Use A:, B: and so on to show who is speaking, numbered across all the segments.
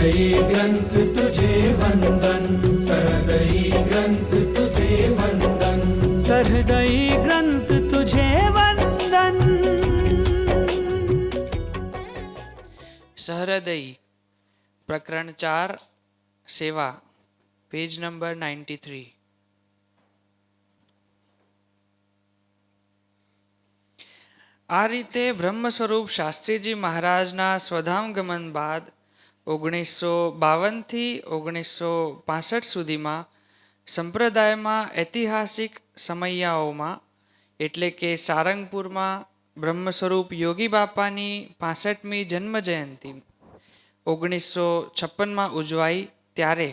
A: सहृदयी ग्रंथ तुझे वंदन, सहृदयी ग्रंथ तुझे वंदन,
B: सहृदयी ग्रंथ तुझे वंदन।
C: सहृदयी प्रकरण 4 सेवा पेज नंबर 93। આ રીતે બ્રહ્મ સ્વરૂપ શાસ્ત્રીજી મહારાજના સ્વધામ ગમન બાદ 1952 થી 1965 સુધીમાં સંપ્રદાયમાં ઐતિહાસિક સમયાઓમાં એટલે કે સારંગપુરમાં બ્રહ્મ સ્વરૂપ યોગી બાપાની 65મી જન્મ જયંતિ 1956માં ઉજવાઈ ત્યારે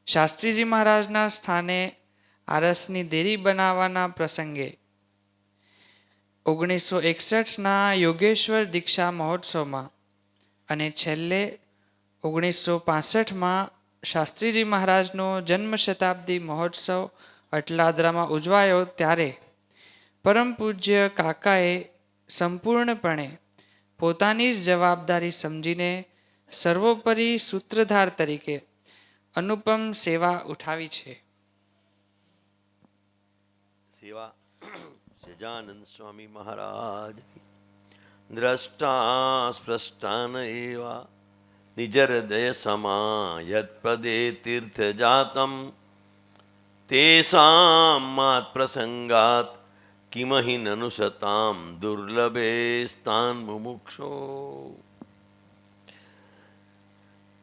C: શાસ્ત્રીજી મહારાજના સ્થાને આરસની દેરી બનાવવાના પ્રસંગે 1961ના યોગેશ્વર દીક્ષા મહોત્સવમાં અને છેલ્લે 1965માં શાસ્ત્રીજી મહારાજનો જન્મ શતાબ્દી મહોત્સવ અટલાદરામાં ઉજવાયો ત્યારે પરમ પૂજ્ય કાકાએ સંપૂર્ણપણે પોતાની જ જવાબદારી સમજીને સર્વોપરી સૂત્રધાર તરીકે અનુપમ સેવા ઉઠાવી છે।
D: સેવા સજાનંદ સ્વામી મહારાજ દ્રષ્ટા સ્પૃષ્ટાન એવા નિજ હૃદય સમાયત પદે તીર્થ જાતમ તેસામ માત પ્રસંગાત કિમહિ નનુસતામ दुर्लभे स्थान मुमुक्षो।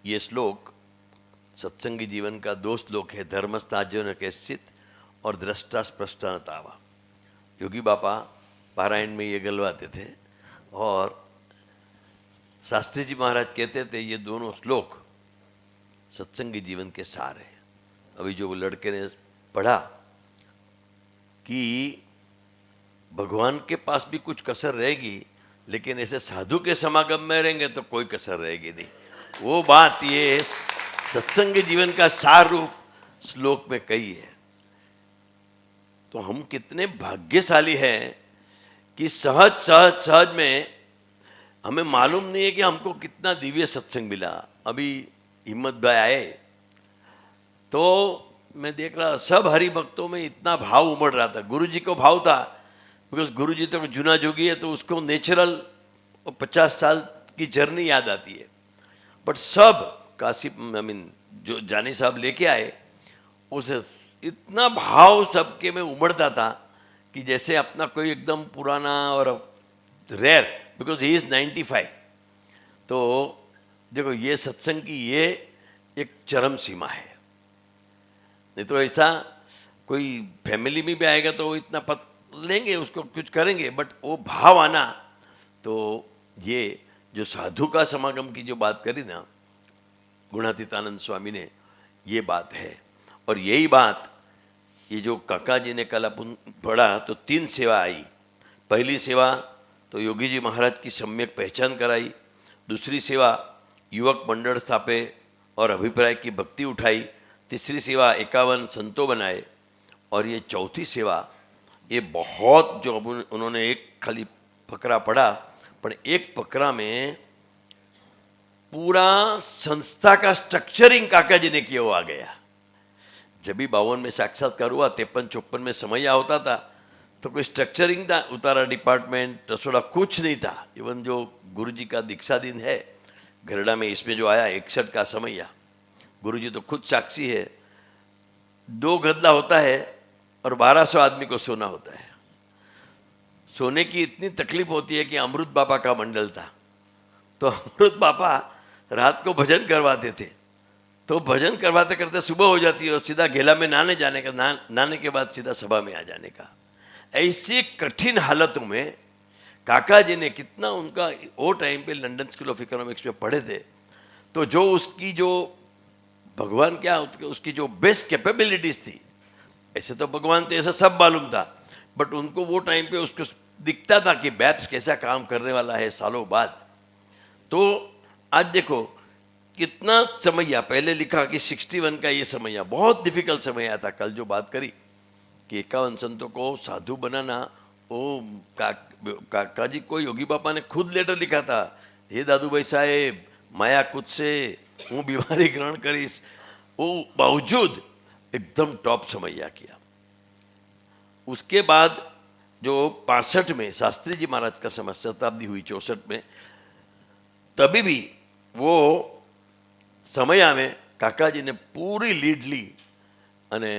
D: ये श्लोक सत्संगी जीवन का 2 श्लोक है, धर्मस्थाज्योन कैश्चित और दृष्टा स्पष्टानतावा। योगी बापा पारायण में ये गलवाते थे और शास्त्री जी महाराज कहते थे ये दोनों श्लोक सत्संगी जीवन के सार है। अभी जो लड़के ने पढ़ा कि भगवान के पास भी कुछ कसर रहेगी, लेकिन ऐसे साधु के समागम में रहेंगे तो कोई कसर रहेगी नहीं, वो बात ये सत्संगी जीवन का सार रूप श्लोक में कही है। तो हम कितने भाग्यशाली हैं कि सहज सहज सहज में हमें मालूम नहीं है कि हमको कितना दिव्य सत्संग मिला। अभी हिम्मत भाई आए तो मैं देख रहा सब हरि भक्तों में इतना भाव उमड़ रहा था। गुरु जी को भाव था, बिकॉज गुरु जी तो जूना जोगी है तो उसको नेचुरल 50 साल की जर्नी याद आती है। बट सब काशी जो जानी साहब लेके आए उसे इतना भाव सबके में उमड़ता था कि जैसे अपना कोई एकदम पुराना और रेयर, बिकॉज ही इज़ 95। तो देखो ये सत्संग की ये एक चरम सीमा है। नहीं तो ऐसा कोई फैमिली में भी आएगा तो वो इतना पत लेंगे, उसको कुछ करेंगे, बट वो भाव आना। तो ये जो साधु का समागम की जो बात करी ना गुणातीतानंद स्वामी ने, ये बात है। और यही बात ये जो काका जी ने कल अपन पढ़ा तो 3 सेवा आई। पहली सेवा तो योगी जी महाराज की सम्यक पहचान कराई, दूसरी सेवा युवक मंडल स्थापे और अभिप्राय की भक्ति उठाई, तीसरी सेवा 51 संतों बनाए, और ये चौथी सेवा ये बहुत जो उन्होंने एक खाली फकरा पढ़ा, पर एक फकरा में पूरा संस्था का स्ट्रक्चरिंग काका जी ने किया हुआ आ गया। जब भी 52 में साक्षात्कार हुआ, 53-54 में समय होता था तो कोई स्ट्रक्चरिंग था, उतारा डिपार्टमेंट रसोड़ा कुछ नहीं था। इवन जो गुरु जी का दीक्षा दिन है घरड़ा में, इसमें जो आया 61 का समैया, गुरु जी तो खुद साक्षी है, 2 गद्दा होता है और 1200 आदमी को सोना होता है। सोने की इतनी तकलीफ होती है कि अमृत बाबा का मंडल था, तो अमृत बाबा रात को भजन करवाते थे। तो भजन करवाते करते सुबह हो जाती है और सीधा घेला में नहाने जाने का, नहाने के बाद सीधा सभा में आ जाने का। ऐसी कठिन हालतों में काका जी ने कितना उनका वो टाइम पे लंदन स्कूल ऑफ इकोनॉमिक्स में पढ़े थे, तो जो उसकी जो भगवान क्या उसकी जो बेस्ट कैपेबिलिटीज थी, ऐसे तो भगवान थे ऐसा सब मालूम था, बट उनको वो टाइम पे उसको दिखता था कि बैप्स कैसा काम करने वाला है सालों बाद। तो आज देखो कितना समैया, पहले लिखा कि 61 का ये समैया बहुत डिफिकल्ट समय आया था। कल जो बात करी कि 51 संतों को साधु बनाना, वो काका जी को योगी बापा ने खुद लेटर लिखा था, हे दादू भाई साहेब माया कुछ से હું બીમારી ગ્રહણ કરીશ, वो बावजूद एकदम टॉप समैया किया। उसके बाद जो 65 में शास्त्री जी महाराज का समय, शताब्दी हुई 64 में, तभी भी वो समैया में काका जी ने पूरी लीड ली अने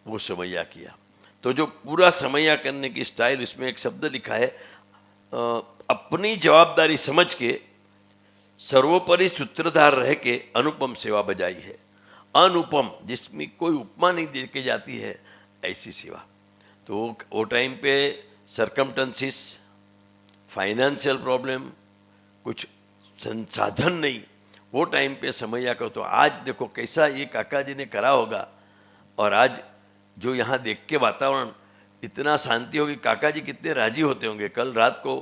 D: वो समैया किया। तो जो पूरा समैया करने की स्टाइल, इसमें एक शब्द लिखा है, अपनी जवाबदारी समझ के सर्वोपरि सूत्रधार रह के अनुपम सेवा बजाई है। अनुपम, जिसमें कोई उपमा नहीं दे के जाती है, ऐसी सेवा। तो वो टाइम पे सरकमटेंसिस, फाइनेंशियल प्रॉब्लम, कुछ संसाधन नहीं, वो टाइम पे समैया को। तो आज देखो कैसा ये काका जी ने करा होगा, और आज जो यहाँ देख के वातावरण इतना शांति होगी, काका जी कितने राजी होते होंगे। कल रात को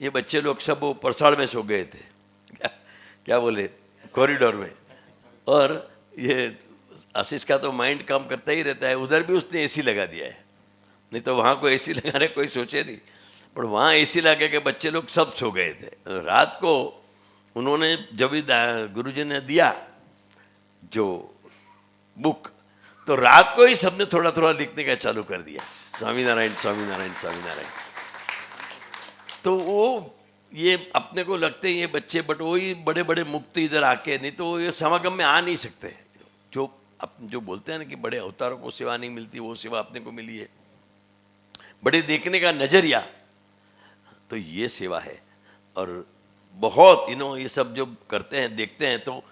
D: ये बच्चे लोग सब वो परसाड़ में सो गए थे, क्या बोले, कॉरिडोर में। और ये आशीष का तो माइंड काम करता ही रहता है, उधर भी उसने एसी लगा दिया है, नहीं तो वहाँ को एसी लगाने कोई सोचे नहीं, पर वहाँ एसी लगा के बच्चे लोग सब सो गए थे। रात को उन्होंने जब भी गुरुजी ने दिया जो बुक, तो रात को ही सबने थोड़ा थोड़ा लिखने का चालू कर दिया, स्वामीनारायण स्वामीनारायण स्वामीनारायण। तो वो ये अपने को लगते हैं ये बच्चे, बट वही बड़े बड़े मुक्त इधर आके, नहीं तो ये समागम में आ नहीं सकते। जो बोलते हैं ना कि बड़े अवतारों को सेवा नहीं मिलती, वो सेवा अपने को मिली है। बड़े देखने का नजरिया, तो ये सेवा है। और बहुत ये सब जो करते हैं, देखते हैं, तो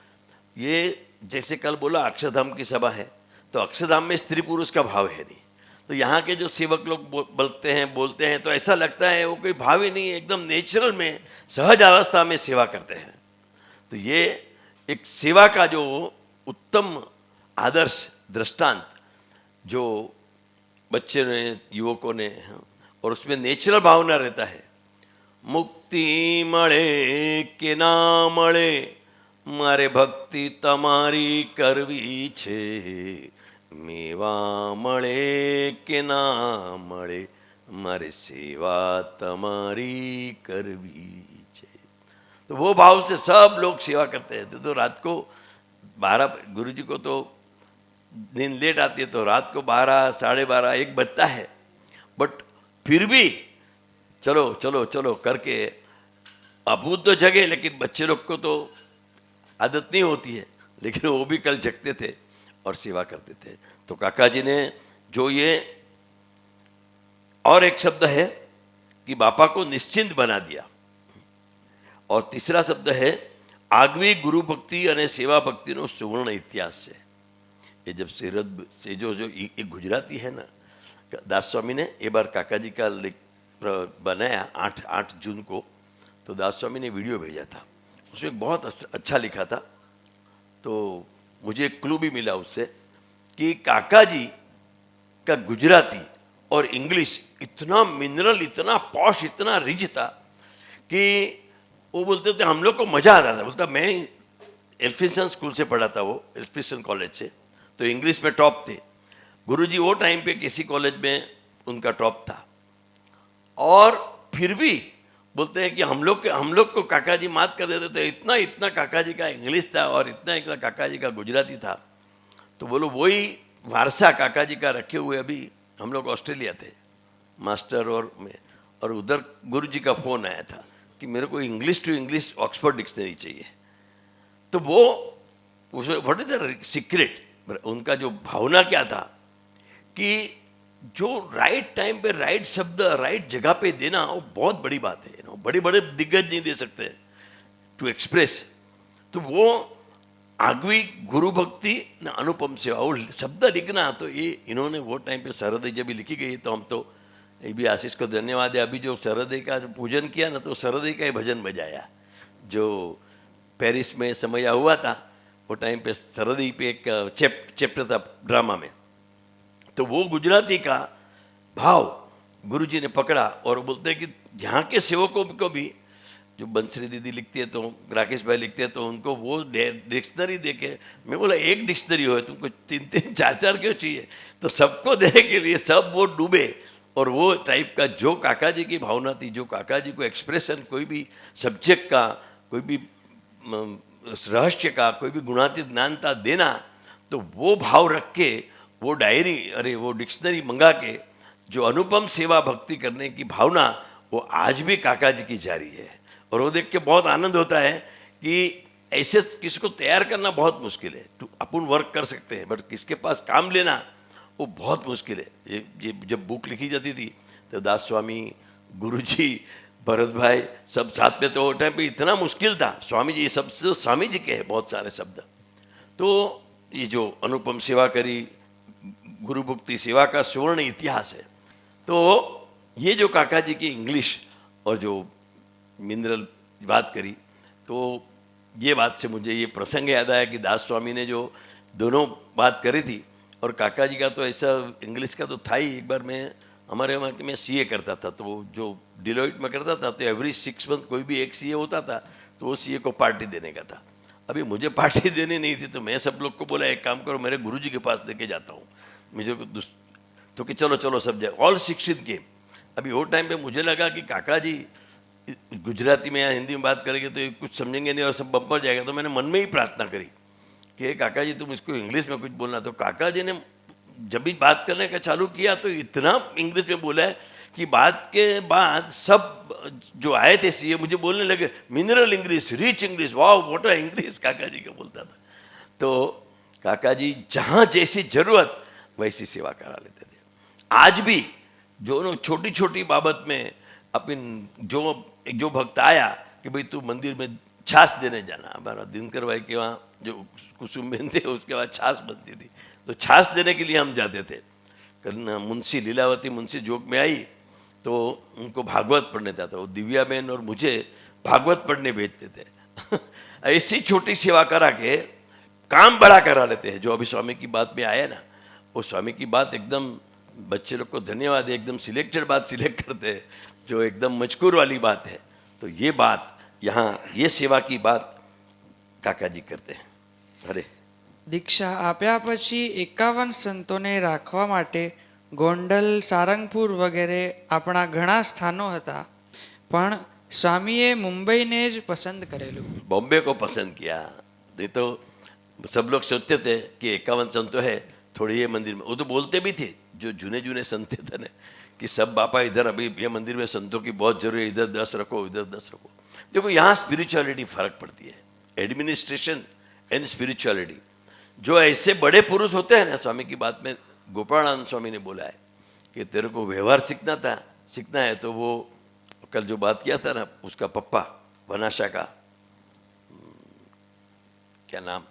D: ये जैसे कल बोला अक्षरधाम की सभा है, तो अक्षरधाम में स्त्री पुरुष का भाव है नहीं। तो यहाँ के जो सेवक लोग बोलते हैं तो ऐसा लगता है वो कोई भाव ही नहीं है, एकदम नेचुरल में, सहज अवस्था में सेवा करते हैं। तो ये एक सेवा का जो उत्तम आदर्श दृष्टांत जो बच्चे ने, युवकों ने, और उसमें नेचुरल भावना रहता है। मुक्ति मळे के ना मळे, मारे भक्ति तमारी करवी छे, मेवा मळे के ना मळे, मारे सेवा तमारी करवी छे। तो वो भाव से सब लोग सेवा करते हैं। तो रात को 12, गुरुजी को तो नींद लेट आती है, तो रात को 12, 12:30, 1 बजता है, बट फिर भी चलो चलो चलो करके अभूत तो जगे, लेकिन बच्चे लोग को तो आदत नहीं होती है, लेकिन वो भी कल जगते थे और सेवा करते थे। तो काका जी ने जो ये, और एक शब्द है कि बापा को निश्चिंत बना दिया, और तीसरा शब्द है આગવી ગુરુ ભક્તિ અને સેવા ભક્તિનો સુવર્ણ ઇતિહાસ છે। ये जब सेरद से जो एक गुजराती है ना, दास स्वामी ने एक बार काका जी का बनाया 8 जून को, तो दास स्वामी ने वीडियो भेजा था, उसमें बहुत अच्छा लिखा था। तो मुझे एक क्लू भी मिला उससे कि काका जी का गुजराती और इंग्लिश इतना मिनरल, इतना पॉश, इतना रिच था कि वो बोलते थे हम लोग को मज़ा आता था। बोलता मैं एल्फिंसन स्कूल से पढ़ा था, वो एल्फिंसन कॉलेज से, तो इंग्लिश में टॉप थे। गुरुजी वो टाइम पे किसी कॉलेज में उनका टॉप था, और फिर भी बोलते हैं कि हम लोग को काका जी मात कर देते थे। इतना काका जी का इंग्लिश था और इतना काका जी का गुजराती था। तो बोलो वही वारसा काका जी का रखे हुए। अभी हम लोग ऑस्ट्रेलिया थे मास्टर और उधर गुरुजी का फ़ोन आया था कि मेरे को English to English Oxford dictionary चाहिए। तो वो उसमें व्हाट इज द सीक्रेट, उनका जो भावना क्या था कि जो राइट टाइम पे राइट शब्द राइट जगह पे देना, वो बहुत बड़ी बात है। बड़े बड़े दिग्गज नहीं दे सकते टू एक्सप्रेस। तो वो आगवी गुरु भक्ति न अनुपम सेवा, वो शब्द लिखना, तो ये इन्होंने वो टाइम पे सरहृदय जब भी लिखी गई, तो हम तो ये भी आशीष को धन्यवाद है। अभी जो सरहृदय का जो पूजन किया ना, तो सरहृदय का ही भजन बजाया जो पेरिस में समैया हुआ था। वो टाइम पे सरहृदय पे एक चैप्टर था ड्रामा में, तो वो गुजराती का भाव गुरुजी ने पकड़ा और बोलते हैं कि यहाँ के सेवकों को भी, जो बंसरी दीदी लिखती है, तो राकेश भाई लिखते हैं, तो उनको वो डिक्शनरी दे के, मैं बोला एक डिक्शनरी हो, तुमको 3-3, 4-4 क्यों चाहिए? तो सबको देने के लिए सब वो डूबे। और वो टाइप का जो काका जी की भावना थी, जो काका जी को एक्सप्रेशन, कोई भी सब्जेक्ट का, कोई भी रहस्य का, कोई भी गुणातीत ज्ञानता देना, तो वो भाव रख के वो डायरी, अरे वो डिक्शनरी मंगा के जो अनुपम सेवा भक्ति करने की भावना, वो आज भी काका जी की जारी है। और वो देख के बहुत आनंद होता है कि ऐसे किसी को तैयार करना बहुत मुश्किल है। तो अपन वर्क कर सकते हैं, बट किसके पास काम लेना वो बहुत मुश्किल है। ये जब बुक लिखी जाती थी तो दास स्वामी, गुरुजी, भरत भाई सब साथ में, तो वो टाइम पे इतना मुश्किल था। स्वामी जी, सब स्वामी जी के हैं बहुत सारे शब्द। तो ये जो अनुपम सेवा करी, गुरु भक्ति सेवा का सुवर्ण इतिहास है। तो ये जो काका जी की इंग्लिश और जो मिनरल बात करी, तो ये बात से मुझे ये प्रसंग याद आया कि दास स्वामी ने जो दोनों बात करी थी, और काका जी का तो ऐसा इंग्लिश का तो था ही। एक बार मैं हमारे वहाँ मैं सीए करता था, तो जो डिलॉइट में करता था, तो एवरी 6 मंथ कोई भी एक सीए होता था, तो वो सीए को पार्टी देने का था। अभी मुझे पार्टी देनी नहीं थी, तो मैं सब लोग को बोला एक काम करो, मेरे गुरुजी के पास लेके जाता हूँ मुझे तो कि चलो चलो सब जाए, ऑल 16 के। अभी वो टाइम पे मुझे लगा कि काका जी गुजराती में या हिंदी में बात करेंगे तो कुछ समझेंगे नहीं और सब बम्पर जाएगा। तो मैंने मन में ही प्रार्थना करी कि काका जी तुम इसको इंग्लिश में कुछ बोलना। तो काका जी ने जब भी बात करने का चालू किया तो इतना इंग्लिश में बोला है कि बात के बाद सब जो आए थे सीए मुझे बोलने लगे मिनरल इंग्लिश, रिच इंग्लिश, वाह व्हाट अ इंग्लिश काका जी का बोलता था। तो काका जी जहाँ जैसी जरूरत वैसी सेवा करा लेते थे। आज भी जो छोटी छोटी बाबत में अपन जो भक्त आया कि भाई तू मंदिर में छाछ देने जाना, हमारा दिनकर भाई के वहाँ जो कुसुम बहन थे उसके बाद छाछ बनती थी, तो छाछ देने के लिए हम जाते थे। कल मुंशी लीलावती मुंशी जोग में आई तो उनको भागवत पढ़ने जाता, वो दिव्या बहन और मुझे भागवत पढ़ने भेजते थे। ऐसी छोटी सेवा करा के काम बड़ा करा लेते हैं। जो अभी स्वामी की बात में आया ना, वो स्वामी की बात एकदम, बच्चे लोग को धन्यवाद है, एकदम सिलेक्टेड बात सिलेक्ट करते हैं जो एकदम मजकूर वाली बात है। तो ये बात यहाँ, ये सेवा की बात काका जी करते हैं। अरे
C: દીક્ષા આપ્યા પછી 51 સંતોને રાખવા માટે ગોંડલ, સારંગપુર વગેરે આપણા ઘણા સ્થાનો હતા, પણ સ્વામીએ મુંબઈને જ પસંદ કરેલું।
D: बॉम्बे को पसंद किया। नहीं तो सब लोग सोचते थे कि 51 संत है, थोड़ी ये मंदिर में, वो तो बोलते भी थे जो जूने जूने संत थे ना कि सब बापा इधर, अभी ये मंदिर में संतों की बहुत जरूरी है, इधर 10 रखो, इधर 10 रखो। देखो यहाँ स्पिरिचुअलिटी फर्क पड़ती है, एडमिनिस्ट्रेशन एंड स्पिरिचुअलिटी। जो ऐसे बड़े पुरुष होते हैं ना, स्वामी की बात में गोपालानंद स्वामी ने बोला है कि तेरे को व्यवहार सीखना है तो वो कल जो बात किया था ना, उसका पप्पा बनाशा का क्या नाम,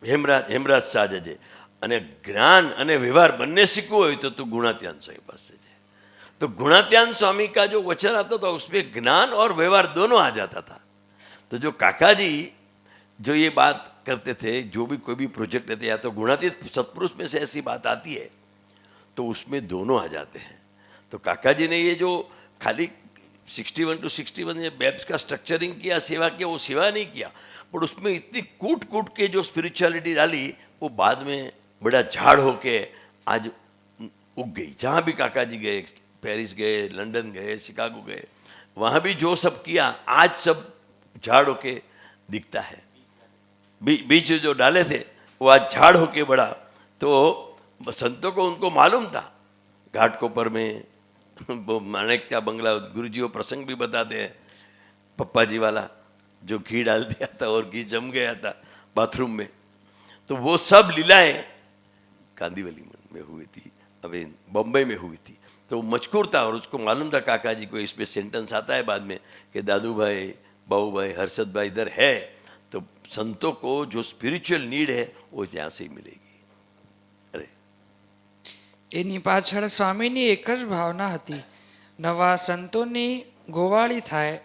D: हेमराज साजजे, અને જ્ઞાન અને વ્યવહાર બંને सीखવું હોય तो तू गुणात्यान स्वामी पास से जाए। तो गुणात्यान स्वामी का जो वचन आता था उसमें ज्ञान और व्यवहार दोनों आ जाता था। तो जो काका जी जो ये बात करते थे, जो भी कोई भी प्रोजेक्ट लेते, या तो गुणातीत सत्पुरुष में से ऐसी बात आती है तो उसमें दोनों आ जाते हैं। तो काका जी ने ये जो खाली 61 to 61 ये बेब्स का स्ट्रक्चरिंग किया, सेवा किया, वो सेवा नहीं किया, पर उसमें इतनी कूट के जो स्पिरिचुअलिटी डाली, वो बाद में बड़ा झाड़ होके आज उग गई। जहाँ भी काका जी गए, पेरिस गए, लंदन गए, शिकागो गए, वहाँ भी जो सब किया आज सब झाड़ होके दिखता है। बीच जो डाले थे वो आज झाड़ होके बढ़ा। तो संतों को उनको मालूम था। घाटकोपर में वो माणिक का बंगला, गुरुजी वो प्रसंग भी बताते हैं, पप्पा जी वाला जो घी डाल दिया था और घी जम गया था बाथरूम में। तो वो सब लीलाएं कांदीवली में हुई थी, अभी बॉम्बे में हुई थी। तो मजकूर था और उसको मालूम था काका जी को। इसमें सेंटेंस आता है बाद में कि दादू भाई, बाबू भाई, हर्षद भाई इधर है, तो संतों को जो स्पिरिचुअल नीड है वो यहाँ से ही मिलेगी। अरे
C: એની પાછળ સ્વામીની એક જ ભાવના હતી, નવા સંતોની ગોવાળી થાય,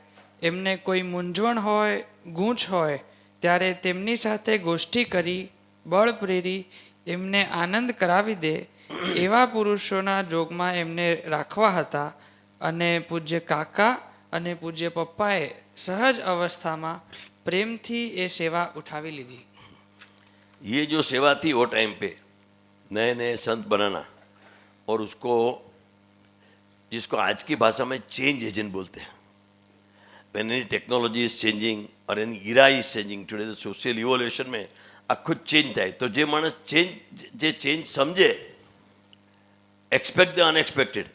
C: એમને કોઈ મૂંઝવણ હોય, ગૂંચ હોય ત્યારે તેમની સાથે ગોષ્ઠી કરી બળ પ્રેરી એમને આનંદ કરાવી દે એવા પુરુષોના જોગમાં એમને રાખવા હતા। અને પૂજ્ય કાકા અને પૂજ્ય પપ્પાએ સહજ અવસ્થામાં પ્રેમથી એ સેવા ઉઠાવી લીધી।
D: ये जो सेवा थी वो टाइम पे नए नए संत बनाना, और उसको जिसको आज की भाषा में चेंज एजेंट बोलते हैं, when any technology is changing or any era is changing, today the social evolution में આખું ચેન્જ થાય તો જે માણસ ચેન્જ સમજે, expect the unexpected,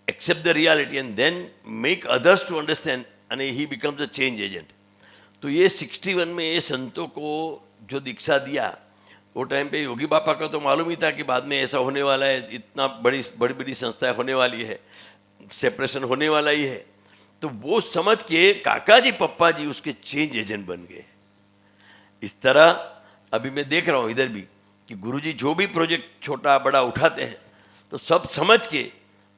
D: accept the reality and then make others to understand, and he becomes a change agent. तो ये 61 में ये संतों को जो दीक्षा दिया, वो टाइम पे योगी बापा का तो मालूम ही था कि बाद में ऐसा होने वाला है, इतना बड़ी संस्थाएं होने वाली है, सेपरेशन होने वाला ही है। तो वो समझ के काका जी पप्पा जी उसके चेंज एजेंट बन गए। इस तरह अभी मैं देख रहा हूँ इधर भी कि गुरुजी जो भी प्रोजेक्ट छोटा बड़ा उठाते हैं तो सब समझ के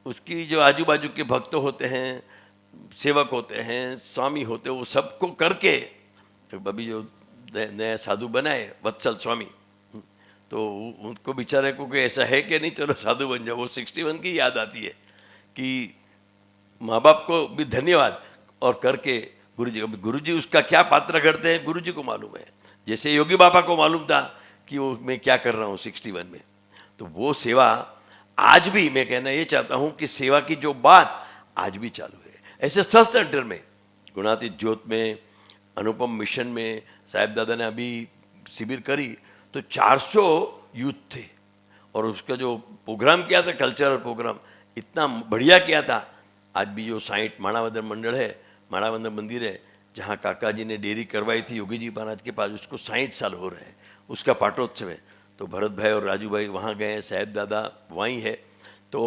D: उसकी जो आजू बाजू के भक्त होते हैं, सेवक होते हैं, स्वामी होते हैं, वो सबको करके तो अभी जो नया साधु बनाए वत्सल स्वामी, तो उनको बेचारे को कोई ऐसा है कि नहीं चलो साधु बन जाओ, वो 61 की याद आती है कि माँ बाप को भी धन्यवाद और करके गुरुजी उसका क्या पात्र करते हैं गुरुजी को मालूम है। जैसे योगी बाबा को मालूम था कि वो मैं क्या कर रहा हूँ 61 में, तो वो सेवा आज भी मैं कहना ये चाहता हूँ कि सेवा की जो बात आज भी चालू है। ऐसे सत्संग सेंटर में, गुणातीत ज्योत में, अनुपम मिशन में साहिब दादा ने अभी शिविर करी तो 400 यूथ थे और उसका जो प्रोग्राम किया था, कल्चरल प्रोग्राम इतना बढ़िया किया था। आज भी जो साइट माणावदन मंडल है, माणावदन मंदिर है, जहाँ काका जी ने डेयरी करवाई थी योगी जी महाराज के पास, उसको 60 साल हो रहे हैं, उसका पाटोत्सव है। तो भरत भाई और राजू भाई वहाँ गए हैं, साहेब दादा वहीं है। तो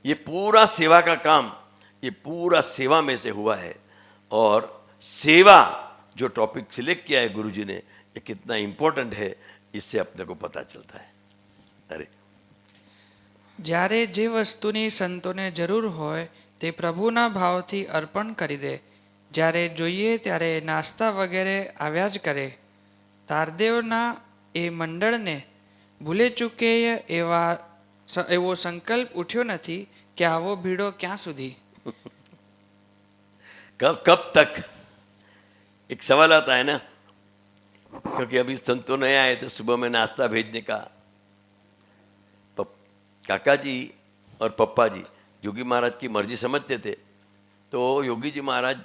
D: ये पूरा सेवा का काम, ये पूरा सेवा में से हुआ है। और सेवा जो टॉपिक सिलेक्ट किया है गुरुजी ने, ये कितना इम्पोर्टेंट है इससे अपने को पता चलता है। अरे
C: જ્યારે જે વસ્તુની સંતોને જરૂર હોય તે પ્રભુના ભાવથી અર્પણ કરી દે, જ્યારે જોઈએ ત્યારે નાસ્તા વગેરે આવ્યા જ કરે। તારદેવના એ મંડળને ભૂલે ચૂકે એવો સંકલ્પ ઉઠ્યો નથી કે આવો ભીડો ક્યાં સુધી।
D: कब तक एक सवाल आता है ना, क्योंकि अभी संतों नए आए थे, सुबह में नाश्ता भेजने का काका जी और पप्पा जी योगी महाराज की मर्जी समझते थे। तो योगी जी महाराज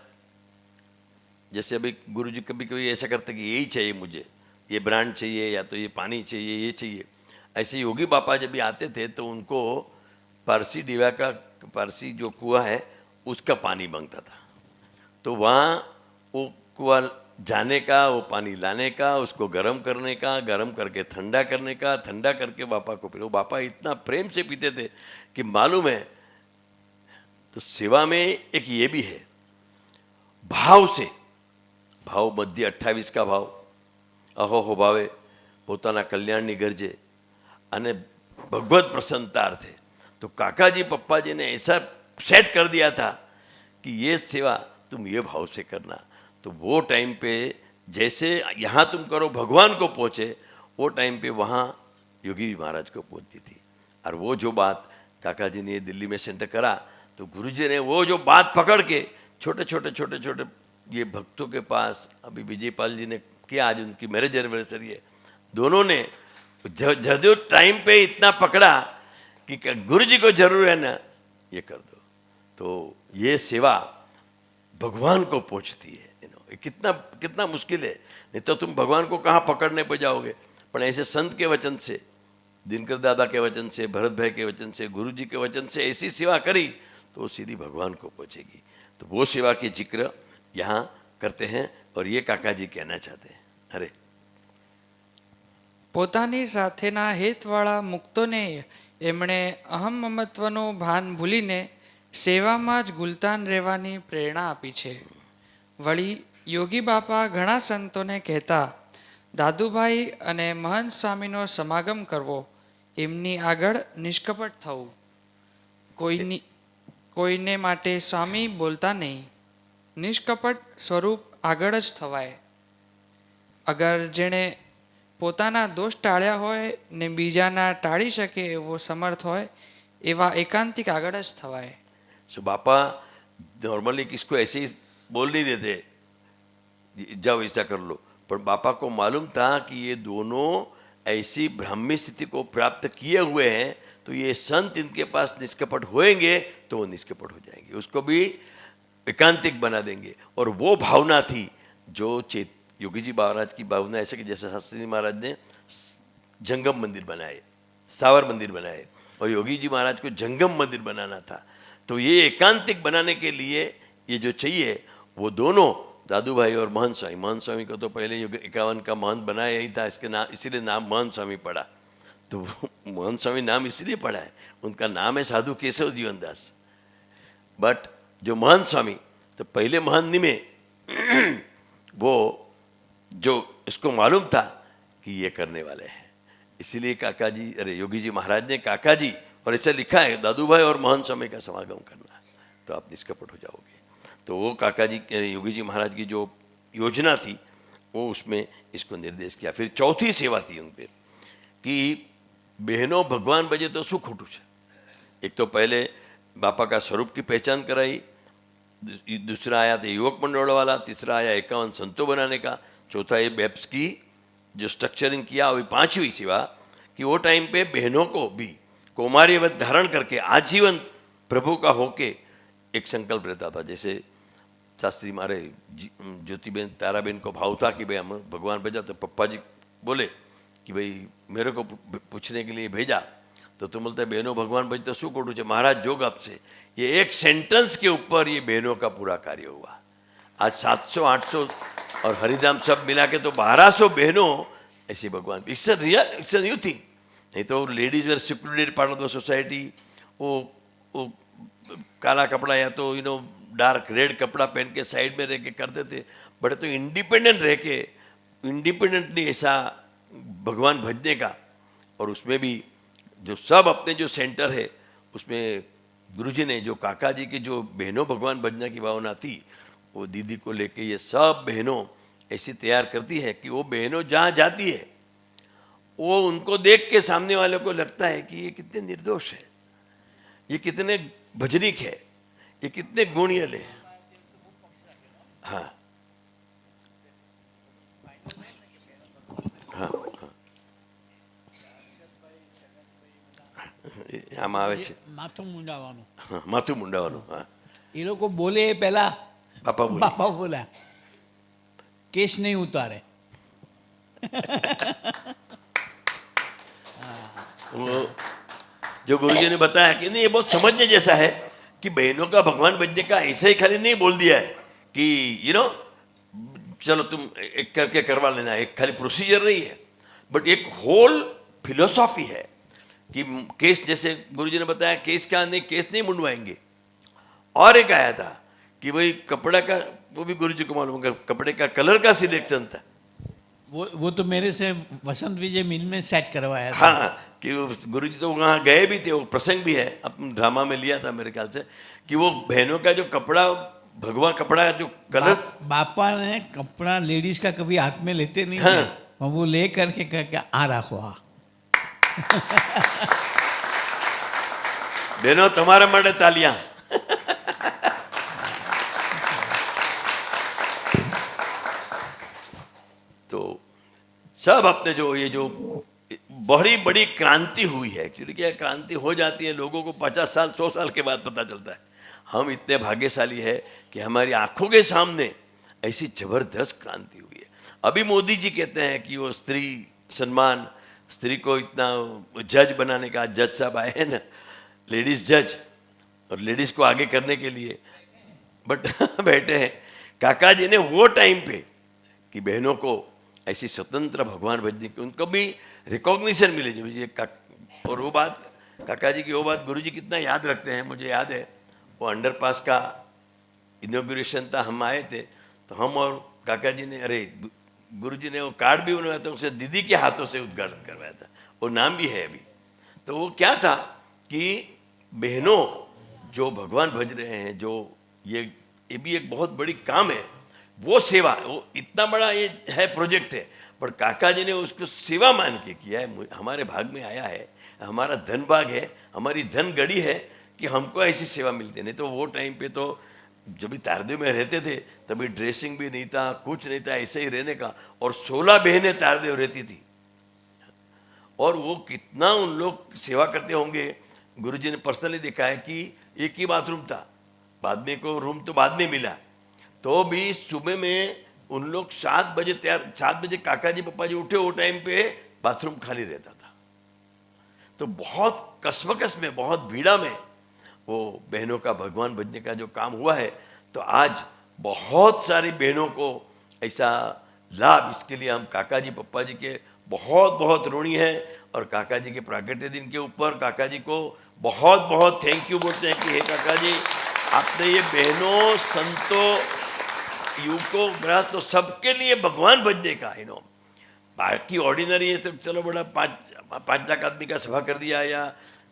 D: जैसे अभी गुरु जी कभी कभी ऐसा करते कि यही चाहिए मुझे, ये ब्रांड चाहिए या तो ये पानी चाहिए, ये चाहिए। ऐसे योगी बापा जब भी आते थे तो उनको पारसी डीवा का, पारसी जो कुआं है उसका पानी मांगता था। तो वहाँ वो कुआं जाने का, वो पानी लाने का, उसको गर्म करने का, गर्म करके ठंडा करने का, ठंडा करके बापा को पीते। वो बापा इतना प्रेम से पीते थे कि मालूम है। तो सेवा में एक ये भी है, भाव से, भाव मध्य 28 का भाव, अहो भावे પોતાના કલ્યાણની ગરજે અને ભગવત પ્રસન્નતાર્થે। तो काका जी पप्पा जी ने ऐसा सेट कर दिया था कि ये सेवा तुम ये भाव से करना। तो वो टाइम पे जैसे यहाँ तुम करो भगवान को पहुँचे, वो टाइम पे वहाँ योगी महाराज को पहुँचती थी। और वो जो बात काका जी ने दिल्ली में सेंटर करा, तो गुरुजी ने वो जो बात पकड़ के छोटे छोटे ये भक्तों के पास, अभी विजयपाल जी ने किया, आज उनकी मैरिज एनिवर्सरी है, दोनों ने जो टाइम पे इतना पकड़ा कि गुरुजी को जरूर है ना, ये कर दो। तो ये सेवा भगवान को पहुँचती है। कितना मुश्किल है, नहीं तो तुम भगवान को कहाँ पकड़ने पर जाओगे। पर ऐसे संत के वचन से, दिनकर दादा के वचन से, भरत भाई के वचन से, गुरु जी के वचन से ऐसी सेवा करी तो सीधी भगवान को पहुँचेगी। तो वो सेवा की जिक्र यहाँ करते हैं और ये काका जी कहना चाहते हैं। अरे
C: પોતાની સાથેના હેતવાળા મુક્તોને એમણે અહમ મમત્વનું ભાન ભૂલીને સેવામાં જ ગુલતાન રહેવાની પ્રેરણા આપી છે। વળી યોગી બાપા ઘણા સંતોને કહેતા, દાદુભાઈ અને મહંત સ્વામીનો સમાગમ કરવો, એમની આગળ નિષ્કપટ થવું, કોઈને માટે સ્વામી બોલતા નહીં, નિષ્કપટ સ્વરૂપ આગળ જ થવાય। અગર જેણે પોતાના દોષ ટાળ્યા હોય ને બીજાના ટાળી શકે એવો સમર્થ હોય, એવા એકાંતિક આગળ જ થવાય।
D: सो बापा नॉर्मली किसको ऐसे ही बोल नहीं देते जाओ ऐसा कर लो, पर बापा को मालूम था कि ये दोनों ऐसी ब्राह्मी स्थिति को प्राप्त किए हुए हैं, तो ये संत इनके पास निष्कपट होएंगे तो वो निष्कपट हो जाएंगे। उसको भी एकांतिक बना देंगे। और वो भावना थी जो योगी जी महाराज की भावना ऐसे कि जैसे शास्त्री जी महाराज ने जंगम मंदिर बनाए, सावर मंदिर बनाए, और योगी जी महाराज को जंगम मंदिर बनाना था। तो ये एकांतिक बनाने के लिए ये जो चाहिए वो दोनों दादू भाई और महंत स्वामी को तो पहले 51 का महंत बनाया ही था, इसके नाम इसीलिए नाम महंत स्वामी पड़ा। तो महंत स्वामी नाम इसलिए पड़ा है, उनका नाम है साधु केशव जीवनदास। बट जो महंत स्वामी, तो पहले महंत निमे वो जो इसको मालूम था कि ये करने वाले हैं, इसीलिए काका जी, अरे योगी जी महाराज ने काका जी, और ऐसा लिखा है दादू भाई और महंत स्वामी का समागम करना, तो आप निष्कपट हो जाओगे। तो वो काका जी योगी जी महाराज की जो योजना थी वो उसमें इसको निर्देश किया। फिर चौथी सेवा थी उन पर कि बहनों भगवान बजे तो શું ખોટું છે। एक तो पहले बापा का स्वरूप की पहचान कराई, दूसरा आया था युवक मंडल वाला, तीसरा आया 51 संतों बनाने का, चौथा ये बेब्स की जो स्ट्रक्चरिंग किया। अभी पांचवी सेवा कि वो टाइम पे बहनों को भी कौमार्य व्रत धारण करके आजीवन प्रभु का होके एक संकल्प रहता था। जैसे शास्त्री मारे ज्योतिबेन ताराबेन को भाव था कि भाई हम भगवान भेजा, तो पप्पा जी बोले कि भाई मेरे को पूछने के लिए भेजा, तो तुम बोलते बहनों भगवान भज तो शू खोटू है महाराज जोग आपसे। ये एक सेंटेंस के ऊपर ये बहनों का पूरा कार्य हुआ। आज 700-800 और हरिधाम सब मिला के तो 1200 बहनों ऐसे भगवान, it's a real, it's a new thing. नहीं तो लेडीज वेर सिक्योरिटेड पार्ट ऑफ द सोसाइटी, वो काला कपड़ा या तो डार्क रेड कपड़ा पहन के साइड में रह के करते थे। बड़े तो इंडिपेंडेंट रह के, इंडिपेंडेंटली ऐसा भगवान भजने का। और उसमें भी जो सब अपने जो सेंटर है उसमें गुरुजी ने जो काका जी की जो बहनों भगवान भजना की भावना थी, वो दीदी को लेके ये सब बहनों ऐसी तैयार करती है कि वो बहनों जहाँ जाती है वो उनको देख के सामने वाले को लगता है कि ये कितने निर्दोष है, ये कितने भजनिक है, ये कितने गुणियल है। हाँ हाँ આમાં આવે છે
E: માથું મુંડાવાનું,
D: માથું મુંડાવાનું। હા,
E: એ લોકો બોલે એ પહેલા
D: બાપા બોલે,
E: બાપા બોલ્યા કેસ નહીં ઉતારે।
D: वो जो गुरुजी ने बताया कि नहीं, ये बहुत समझने जैसा है कि बहनों का भगवान बजने का ऐसे ही खाली नहीं बोल दिया है कि चलो तुम एक करके करवा लेना, एक खाली प्रोसीजर नहीं है, बट एक होल फिलोसॉफी है कि केस, जैसे गुरुजी ने बताया केस का नहीं, केस नहीं मुंडवाएंगे। और एक आया था कि भाई कपड़ा का, वो भी गुरुजी को मालूम होगा, कपड़े का कलर का सिलेक्शन था।
E: वो तो मेरे से वसंत विजय मिल में सेट करवाया था।
D: हाँ, कि गुरुजी तो वहाँ गए भी थे, वो प्रसंग भी है, अपन ड्रामा में लिया था मेरे ख्याल से, कि वो बहनों का जो कपड़ा, भगवा कपड़ा जो कलर,
E: बापा ने कपड़ा लेडीज का कभी हाथ में लेते नहीं
D: हाँ।
E: थे, वो ले करके कह आ रखो। हाँ
D: बहनों तुम्हारा માટે તાલિયા। तो सब अपने जो ये जो बड़ी बड़ी क्रांति हुई है, एक्चुअली क्या क्रांति हो जाती है लोगों को 50 साल 100 साल के बाद पता चलता है। हम इतने भाग्यशाली है कि हमारी आंखों के सामने ऐसी जबरदस्त क्रांति हुई है। अभी मोदी जी कहते हैं कि वो स्त्री सम्मान, स्त्री को इतना जज बनाने का, जज साहब आए हैं ना, लेडीज जज, और लेडीज को आगे करने के लिए, बट बैठे हैं काका जी ने वो टाइम पे कि बहनों को ऐसी स्वतंत्र भगवान भजने की, उनको भी रिकॉग्निशन मिले जी। और वो बात काका जी की, वो बात गुरुजी कितना याद रखते हैं। मुझे याद है वो अंडरपास का इनॉग्रेशन था, हम आए थे, तो हम और काका जी ने, अरे गुरुजी ने वो कार्ड भी बनवाया था, उसे दीदी के हाथों से उद्घाटन करवाया था, वो नाम भी है अभी। तो वो क्या था कि बहनों जो भगवान भज रहे हैं, जो ये भी एक बहुत बड़ी काम है, वो सेवा, वो इतना बड़ा ये है प्रोजेक्ट है, पर काका जी ने उसको सेवा मान के किया है। हमारे भाग में आया है, हमारा धन भाग है, हमारी धन गड़ी है कि हमको ऐसी सेवा मिलती। नहीं तो वो टाइम पे तो जब भी तारदेव में रहते थे तभी ड्रेसिंग भी नहीं था, कुछ नहीं था, ऐसे ही रहने का। और 16 बहनें तारदेव रहती थी, और वो कितना उन लोग सेवा करते होंगे। गुरुजी ने पर्सनली देखा है कि एक ही बाथरूम था, बाद में को रूम तो बाद में मिला, तो भी सुबह में उन लोग 7 बजे 7 बजे काका जी पप्पा जी उठे, वो टाइम पे बाथरूम खाली रहता था। तो बहुत कसमकस में, बहुत भीड़ा में वो बहनों का भगवान बनने का जो काम हुआ है, तो आज बहुत सारी बहनों को ऐसा लाभ, इसके लिए हम काका जी पप्पा जी के बहुत बहुत ऋणी हैं। और काका जी के प्राकट्य दिन के ऊपर काका जी को बहुत बहुत थैंक यू बोलते हैं कि हे काका जी, आपने ये बहनों, संतों, युवकों, गृहस्थों सबके लिए भगवान बनने का बाकी ऑर्डिनरी ये सब चलो बड़ा 5 लाख आदमी का सभा कर दिया या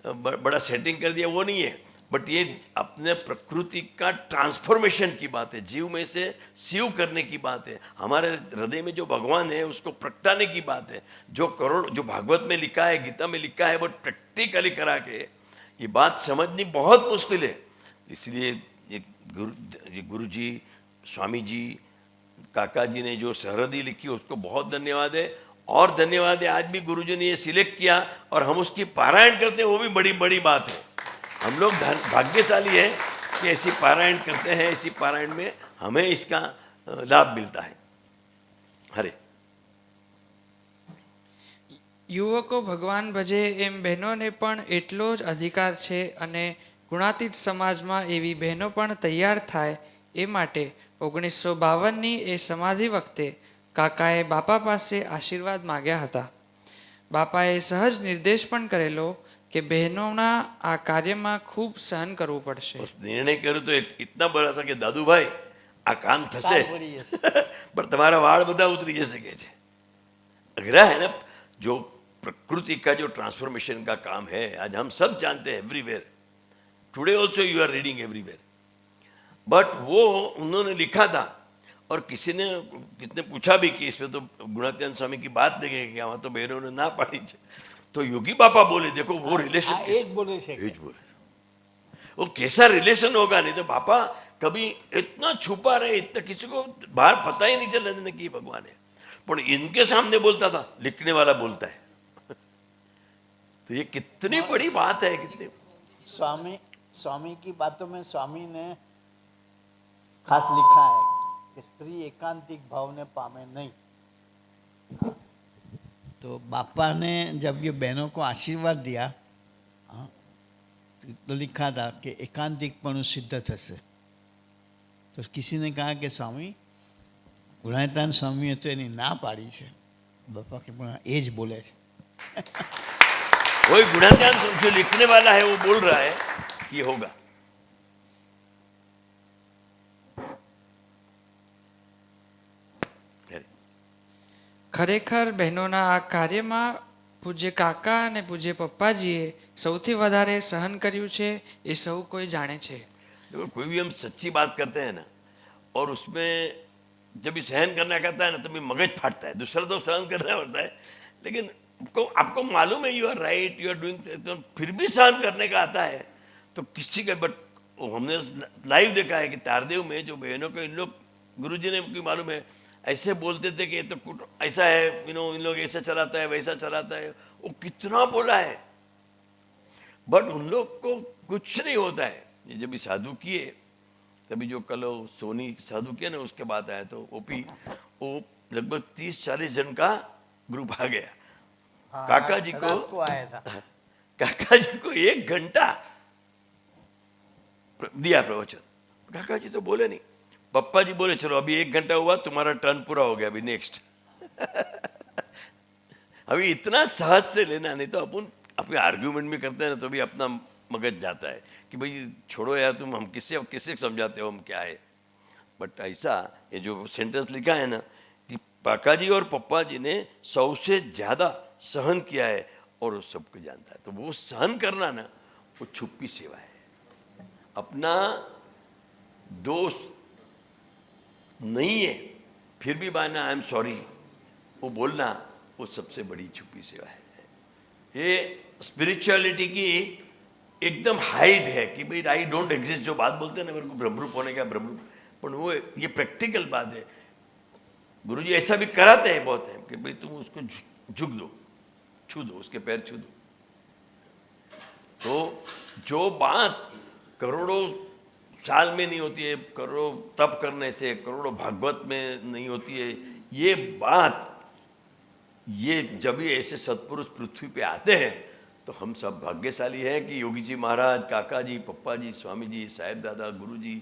D: बड़ा सेटिंग कर दिया, वो नहीं है। बट ये अपने प्रकृति का ट्रांसफॉर्मेशन की बात है, जीव में से शिव करने की बात है, हमारे हृदय में जो भगवान है उसको प्रगटाने की बात है। जो भागवत में लिखा है, गीता में लिखा है, वो प्रैक्टिकली करा के ये बात समझनी बहुत मुश्किल है। इसलिए ये गुरु जी, स्वामी जी, काका जी ने जो सरहदी लिखी उसको बहुत धन्यवाद है। और धन्यवाद है आज भी गुरु जी ने ये सिलेक्ट किया और हम उसकी पारायण करते हैं, वो भी बड़ी बड़ी बात है। हम लोग भाग्यशाली है कि ऐसी पारायण करते हैं, ऐसी पारायण में हमें इसका लाभ मिलता है। हरे
C: યુવકો ભગવાન ભજે એમ બહેનોને પણ એટલો જ અધિકાર છે અને ગુણાતીત સમાજમાં એવી બહેનો પણ તૈયાર થાય એ માટે 1952ની એ સમાધિ વખતે કાકાએ બાપા પાસે આશીર્વાદ માગ્યા હતા. બાપાએ સહજ નિર્દેશ પણ કરેલો કે બહેનોના આ કાર્યમાં ખૂબ સહન કરવું પડશે.
D: उस निर्णय करूँ तो इतना बड़ा था कि दादू भाई आ काम थसे पर तुम्हारा वाड़ बधा उतरी जैसे के अग्रह है ना। जो प्रकृति का जो ट्रांसफॉर्मेशन का काम है आज हम सब जानते हैं, everywhere today also you are reading everywhere. But वो उन्होंने लिखा था और किसने पूछा भी कि इसमें तो गुणात्यान स्वामी की बात देखे कि वहाँ तो बहनों ने ना पाड़ी, तो योगी बापा बोले देखो वो रिलेशन
E: बोले
D: वो कैसा रिलेशन होगा। नहीं तो बापा कभी इतना छुपा रहे, इतना किसी को बाहर पता ही नहीं चलने की भगवान है, पर इनके सामने बोलता था, लिखने वाला बोलता है। तो ये कितनी बड़ी बात है। कितनी
E: स्वामी की बातों में स्वामी ने खास लिखा है कि स्त्री एकांतिक भाव ने पामे नहीं। तो बापा ने जब ये बहनों को आशीर्वाद दिया तो लिखा था कि एकांतिकपणु सिद्ध थसे। तो किसी ने कहा कि स्वामी गुणायतान स्वामी तो एनी ना पाड़ी है। बापा के पण ए ज बोले
D: वही गुणात्यान जो लिखने वाला है वो बोल रहा है कि होगा।
C: ખરેખર બહેનોના આ કાર્યમાં પૂજ્ય કાકા અને પૂજ્ય પપ્પાજીએ સૌથી વધારે સહન કર્યું છે એ સૌ કોઈ જાણે છે.
D: देखो कोई भी हम सच्ची बात करते हैं ना और उसमें जब भी सहन करना कहता है ना तभी मगज फाटता है। दूसरा तो सहन करना पड़ता है, लेकिन आपको मालूम है you are right, you are doing, तो फिर भी सहन करने का आता है तो किसी का। बट हमने लाइव देखा है कि तारदेव में जो बहनों को इन लोग गुरुजी ने उनको मालूम है ऐसे बोलते थे कि ये तो ऐसा है, इन लोग ऐसा चलाता है, वैसा चलाता है, वो कितना बोला है। बट उन लोग को कुछ नहीं होता है। ये जब भी साधु किए तभी जो कल सोनी साधु किया ना उसके बाद आया तो ओपी वो लगभग 30-40 जन का ग्रुप आ गया। काका जी को
E: आया था।
D: काका जी को 1 घंटा दिया प्रवचन। काका जी तो बोले नहीं, पप्पा जी बोले चलो अभी 1 घंटा हुआ, तुम्हारा टर्न पूरा हो गया, अभी नेक्स्ट। अभी इतना सहज से लेना, नहीं तो अपन अपने आर्ग्यूमेंट में करते हैं ना तो भी अपना मगज जाता है कि भाई छोड़ो यार, तुम हम किससे समझाते हो हम क्या है। बट ऐसा ये जो सेंटेंस लिखा है ना कि काका जी और पप्पा जी ने 100 से ज़्यादा सहन किया है और वो सबको जानता है। तो वो सहन करना ना वो छुपी सेवा है। अपना दोस्त नहीं है फिर भी बाना आई एम सॉरी वो बोलना वो सबसे बड़ी छुपी सेवा है। ये स्पिरिचुअलिटी की एकदम हाइट है कि भाई आई डोंट एग्जिस्ट। जो बात बोलते हैं ना मेरे को ब्रह्मरूप होने का, ब्रह्मरूप, पर वो ये प्रैक्टिकल बात है। गुरुजी ऐसा भी कराते हैं बहुत है कि भाई तुम उसको झुक दो, छू दो, उसके पैर छू दो। तो जो बात करोड़ों साल में नहीं होती है, करोड़ों तप करने से, करोड़ों भागवत में नहीं होती है। ये बात, ये जब भी ऐसे सत्पुरुष पृथ्वी पे आते हैं तो हम सब भाग्यशाली हैं कि योगी जी महाराज, काका जी, पप्पा जी, स्वामी जी, साहेब दादा, गुरु जी,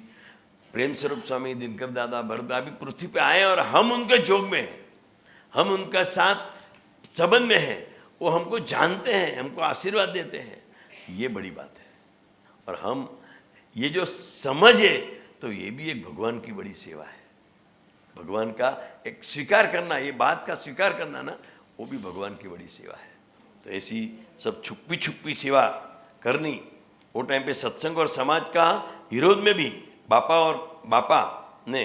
D: प्रेम स्वरूप स्वामी, दिनकर दादा, भरत अभी पृथ्वी पे आए और हम उनके जोग में हैं, हम उनका साथ संबंध में हैं, वो हमको जानते हैं, हमको आशीर्वाद देते हैं। ये बड़ी बात है। और हम ये जो समझ है तो ये भी एक भगवान की बड़ी सेवा है। भगवान का एक स्वीकार करना, ये बात का स्वीकार करना ना, वो भी भगवान की बड़ी सेवा है। तो ऐसी सब छुपी छुपी सेवा करनी। वो टाइम पे सत्संग और समाज का विरोध में भी बापा ने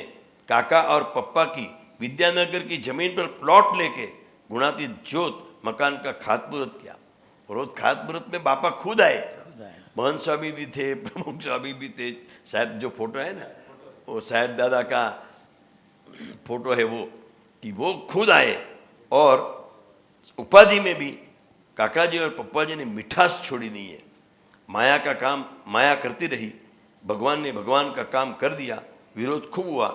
D: काका और पप्पा की विद्यानगर की जमीन पर प्लॉट लेके गुणातीत ज्योत मकान का खातमुहूर्त किया। और उस खातमुहूर्त में बापा खुद आए, महंत स्वामी भी थे, प्रमुख स्वामी भी थे। साहब जो फोटो है ना, वो साहब दादा का फोटो है, वो कि वो खुद आए। और उपाधि में भी काका जी और पप्पा जी ने मिठास छोड़ी नहीं है। माया का काम माया करती रही, भगवान ने भगवान का काम कर दिया। विरोध खूब हुआ,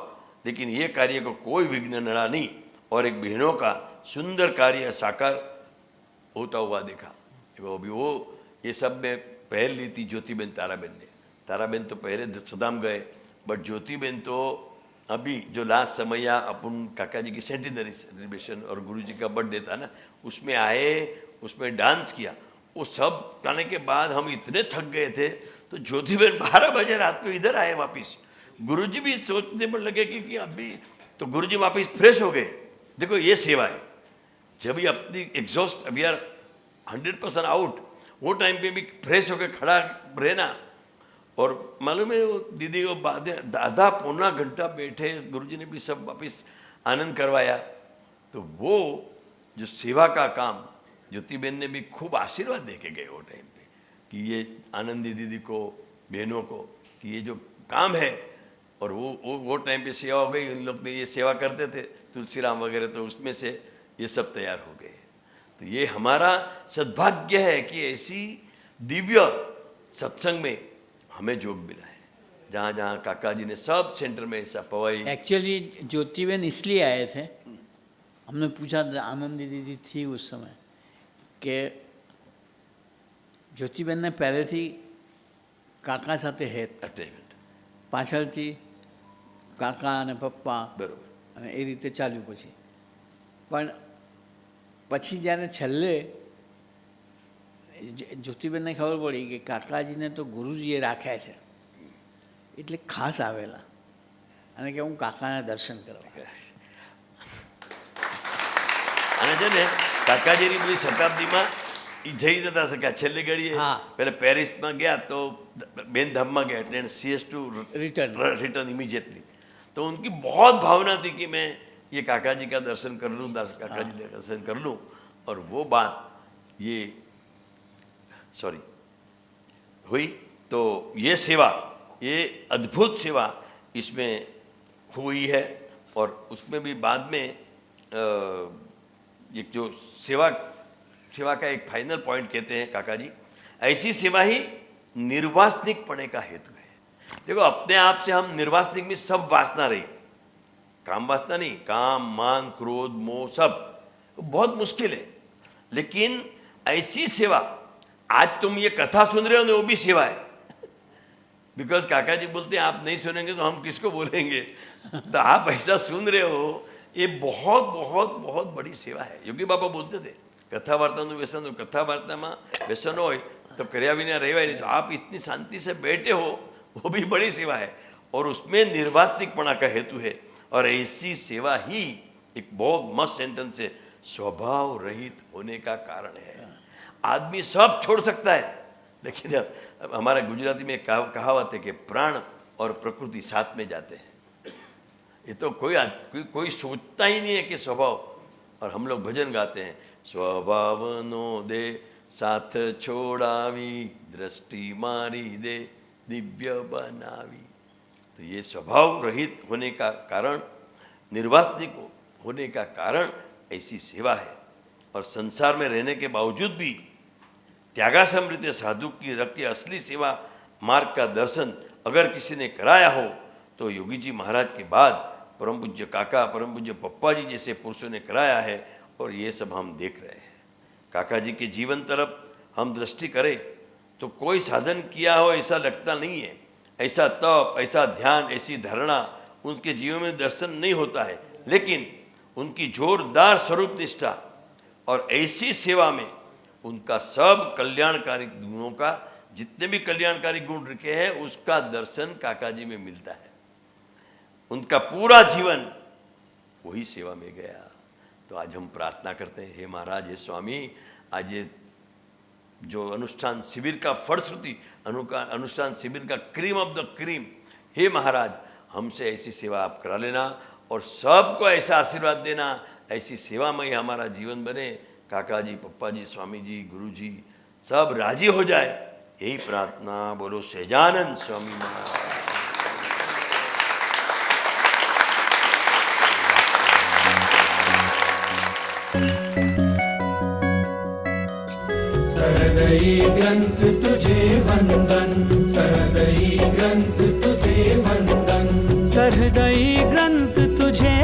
D: लेकिन ये कार्य को कोई विघ्न नड़ा नहीं और एक बहनों का सुंदर कार्य साकार होता हुआ देखा। वो भी वो ये सब में पहल ली थी ज्योतिबेन ताराबेन ने। ताराबेन तो पहले सदाम गए, बट ज्योतिबेन तो अभी जो लास्ट समय या अपन काका जी की सेंटिनरी सेलिब्रेशन और गुरु जी का बर्थडे था ना, उसमें आए, उसमें डांस किया। वो सब करने के बाद हम इतने थक गए थे, तो ज्योतिबेन 12 बजे रात को इधर आए वापिस। गुरुजी भी सोचने पर लगे कि अभी तो गुरुजी वापिस फ्रेश हो गए। देखो ये सेवा है। जब भी अपनी एग्जॉस्ट, वी आर 100% आउट, वो टाइम पे भी फ्रेश होकर खड़ा रहना। और मालूम है वो दीदी को बाद आधा पौना घंटा बैठे, गुरुजी ने भी सब वापिस आनंद करवाया। तो वो जो सेवा का काम ज्योतिबेन ने भी खूब आशीर्वाद दे के गए वो टाइम पे कि ये आनंदी दीदी को, बहनों को, कि ये जो काम है। और वो टाइम पे सेवा हो गई। उन लोग ने ये सेवा करते थे तुलसीराम वगैरह, तो उसमें से ये सब तैयार हो गए। तो ये हमारा सद्भाग्य है कि ऐसी दिव्य सत्संग में हमें जोग मिला है, जहाँ जहाँ काका जी ने सब सेंटर में ऐसा पवाई।
E: एक्चुअली ज्योतिबेन इसलिए आए थे, हमने पूछा था, आनंदी दीदी थी उस समय, कि જ્યોતિબેન ને પહેલેથી કાકા સાથે હેત, પાછળથી કાકા અને પપ્પા,
D: બરોબર,
E: અને એ રીતે ચાલ્યું પછી. પણ પછી જ્યારે છેલ્લે જ્યોતિબેનને ખબર પડી કે કાકાજીને તો ગુરુજીએ રાખ્યા છે, એટલે ખાસ આવેલા અને કે હું કાકાના દર્શન કરવા.
D: અને છે ને કાકાજીની બધી શતાબ્દીમાં એ જઈ જતા શક્યા. છેલ્લી ઘડીએ પહેલાં પેરિસમાં ગયા તો બેન धामમાં गया, and see as to return immediately. तो उनकी बहुत भावना थी कि मैं ये काका जी का दर्शन कर लूँ, काका जी का दर्शन कर लूँ. और वो बात ये हुई. तो ये सेवा, ये अद्भुत सेवा इसमें हुई है. और उसमें भी बाद में एक जो सेवा का एक फाइनल पॉइंट कहते हैं काका जी, ऐसी सेवा ही निर्वासनिक पने का हेतु है. देखो अपने आप से हम निर्वासनिक में सब वासना रही, काम वासना नहीं, काम मान क्रोध मोह सब बहुत मुश्किल है. लेकिन ऐसी सेवा, आज तुम ये कथा सुन रहे हो ना, वो भी सेवा है. बिकॉज काका जी बोलते हैं आप नहीं सुनेंगे तो हम किसको बोलेंगे. तो आप ऐसा सुन रहे हो, ये बहुत बहुत बहुत बड़ी सेवा है. योगी बाबा बोलते थे कथा वार्ताનું વ્યસન, कथा वार्ताમાં व्यसन हो तो કર્યા વિના રહેવાય नहीं. तो आप इतनी शांति से बैठे हो, वो भी बड़ी सेवा है. और उसमें निर्वासनिकपना का हेतु है. और ऐसी सेवा ही एक बहुत मस्त सेंटेंस है, स्वभाव रहित होने का कारण है. आदमी सब छोड़ सकता है, लेकिन हमारा गुजराती में कहावत है कि प्राण और प्रकृति साथ में जाते हैं. ये तो कोई सोचता ही नहीं है कि स्वभाव. और हम लोग भजन गाते हैं, स्वभावनो दे साथ छोड़ावी, दृष्टि मारी दे दिव्य बनावी. तो ये स्वभाव रहित होने का कारण, निर्वासनिक होने का कारण ऐसी सेवा है. और संसार में रहने के बावजूद भी त्यागाश्रम रीते साधु की रखी असली सेवा मार्ग का दर्शन अगर किसी ने कराया हो तो योगी जी महाराज के बाद परम पूज्य काका, परम पूज्य पप्पा जी जैसे पुरुषों ने कराया है, और ये सब हम देख रहे हैं। काका जी के जीवन तरफ हम दृष्टि करें तो कोई साधन किया हो ऐसा लगता नहीं है। ऐसा तप, ऐसा ध्यान, ऐसी धारणा उनके जीवन में दर्शन नहीं होता है, लेकिन उनकी जोरदार स्वरूप निष्ठा और ऐसी सेवा में उनका सब कल्याणकारी गुणों का, जितने भी कल्याणकारी गुण रखे हैं, उसका दर्शन काका जी में मिलता है। उनका पूरा जीवन वही सेवा में गया। तो आज हम प्रार्थना करते हैं, हे महाराज, हे स्वामी, आज ये जो अनुष्ठान शिविर का फलश्रुति, अनुष्ठान शिविर का क्रीम ऑफ द क्रीम, हे महाराज, हमसे ऐसी सेवा आप करा लेना और सबको ऐसा आशीर्वाद देना, ऐसी सेवा में ही हमारा जीवन बने। काका जी, पप्पा जी, स्वामी जी, गुरु जी सब राजी हो जाए, यही प्रार्थना। बोलो सहजानंद स्वामी महाराज।
A: सहृदयी ग्रंथ तुझे वंदन, सहृदयी ग्रंथ तुझे वंदन,
B: सहृदयी ग्रंथ तुझे